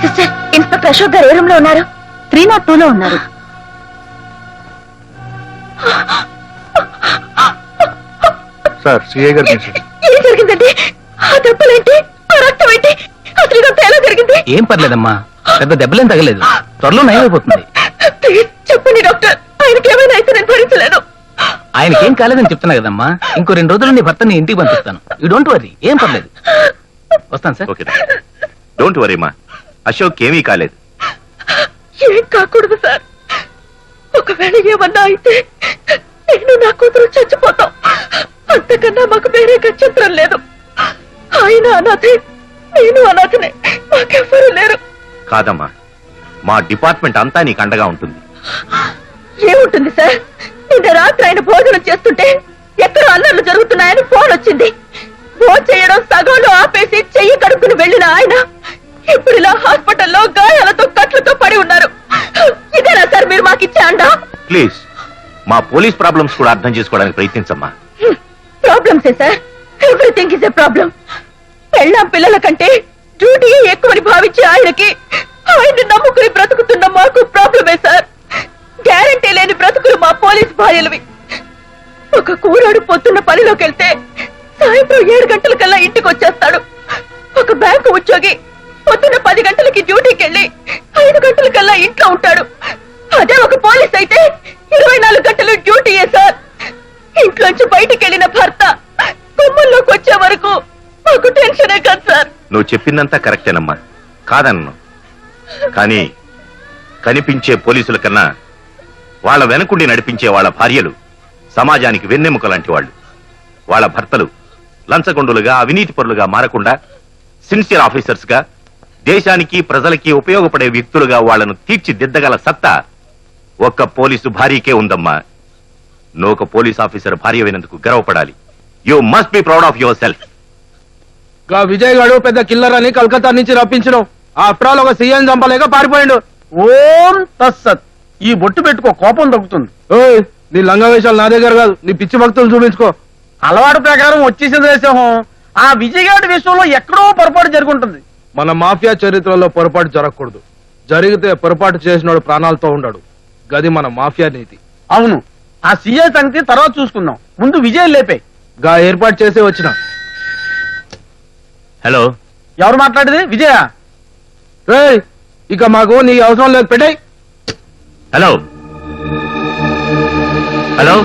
Sister, inspector Ashok garu ఏ room లో ఉన్నారు? 302 లో ఉన్నారు. సార్, సిఐ గారు ఏం జరిగిందండి? ఆ దెబ్బలేంటి, ఆ రక్తం ఏంటి, అసలు ఇదంతా ఎలా జరిగింది? ఏం పర్లేదమ్మా, పెద్ద దెబ్బలేం తగలేదు, త్వరలో నయమైపోతుంది. చెప్పండి డాక్టర్, ఆయనకి ఏమైనా అయితే నేను భరించలేను. ఆయనకేం కాలేదని చెప్తున్నా కదమ్మా, ఇంకో 2 రోజులు నీ భర్తని ఇంటికి పంపిస్తాను. యూ డోంట్ వరీ, ఏం పర్లేదు. వస్తాను సార్. ఓకే, డోంట్ వరీ మా, అశోక్ ఏమీ కాలేదు. ఏం కాకూడదు సార్. ఒకవేళ ఏమన్నా అయితే నేను నా కూతురు చచ్చిపోతాం. అంతకన్నా మాకు వేరే గత్యంతరం లేదు. ఆయన అనాథే, నేను అనాథనే, మాకెవ్వరూ లేరు. కాదమ్మా, మా డిపార్ట్మెంట్ అంతా నీకు అండగా ఉంటుంది. ఏముంటుంది సార్? నిన్న రాత్రి ఆయన భోజనం చేస్తుంటే ఎక్కడో అల్లర్లు జరుగుతున్నాయని ఫోన్ వచ్చింది. భోజనం చేయడం సగంలో ఆపేసి చెయ్యి కడుక్కుని వెళ్లిన ఆయన ఇప్పుడు ఇలా హాస్పిటల్లో గాయాలతో కట్లతో పడి ఉన్నారు. ఇదేనా సార్ మీరు మాకిచ్చే అండా? ప్లీజ్, మా పోలీస్ ప్రాబ్లమ్స్ కూడా అర్థం చేసుకోవడానికి ప్రయత్నించమ్మా. ప్రాబ్లమ్సే sir, everything is a problem. పెళ్ళాం పిల్లల కంటే డ్యూటీ ఎక్కువని భావించే ఆయనకి ఆయన్ని నమ్ముకుని బ్రతుకుతున్న మాకు ప్రాబ్లమే సార్. గ్యారంటీ లేని బ్రతుకులు మా పోలీస్ భార్యలవి. ఒక కూరాడు పొద్దున్న పనిలోకి వెళ్తే సాయంత్రం 7 గంటల కల్లా ఇంటికి వచ్చేస్తాడు. ఒక బ్యాంకు ఉద్యోగి పొద్దున్న 10 గంటలకి డ్యూటీకి వెళ్ళి 5 గంటల కల్లా ఇంట్లో ఉంటాడు. అదే ఒక పోలీస్ అయితే 24 గంటలు డ్యూటీయే సార్. ఇంట్లోంచి బయటికి వెళ్ళిన భర్త గుమ్మంలోకి వచ్చే వరకు మాకు టెన్షనే కాదు సార్. నువ్వు చెప్పిందంతా కరెక్టేనమ్మా, కాదన్ను. కానీ కనిపించే పోలీసుల కన్నా వాళ్ళ వెనకుండి నడిపించే వాళ్ళ భార్యలు సమాజానికి వెన్నెముక లాంటి వాళ్ళు. వాళ్ళ భర్తలు లంచగొండులుగా, అవినీతిపరులుగా మారకుండా సిన్సియర్ ఆఫీసర్స్ గా, దేశానికి ప్రజలకి ఉపయోగపడే వ్యక్తులుగా వాళ్లను తీర్చిదిద్దగల సత్తా ఒక్క పోలీసు భార్యకే ఉందమ్మా. నువ్వు ఒక పోలీస్ ఆఫీసర్ భార్య అయినందుకు గర్వపడాలి. You must be proud of yourself. Vijay గారు పెద్ద కిల్లర్ అని కలకత్తా నుంచి రప్పించడం, ఆ అప్రాలు ఒక సీఎం చంపలేక పారిపోయాడు. ఓం తస్సత్. ఈ బొట్టు పెట్టుకో, కోపం తగ్గుతుంది. ఓయ్, నీ లంగా వేషాలు నా దగ్గర కాదు, నీ పిచ్చి భక్తులు చూపించుకో. అలవాటు ప్రకారం వచ్చేసింది దేశం. ఆ విజయ్ గారి విషయంలో ఎక్కడో పొరపాటు జరుగుంటుంది. మన మాఫియా చరిత్రలో పొరపాటు జరగకూడదు. జరిగితే పొరపాటు చేసినాడు ప్రాణాలతో ఉండడు. గది మన మాఫియా నీతి. అవును, ఆ సీఏ సంగతి తర్వాత చూసుకుందాం, ముందు విజయ్ లేపే. గా ఏర్పాటు చేసే వచ్చిన. హలో, ఎవరు మాట్లాడేది? విజయ. ఇక మాకు నీ అవసరం లేదు, పెట్టాయి. Hello hello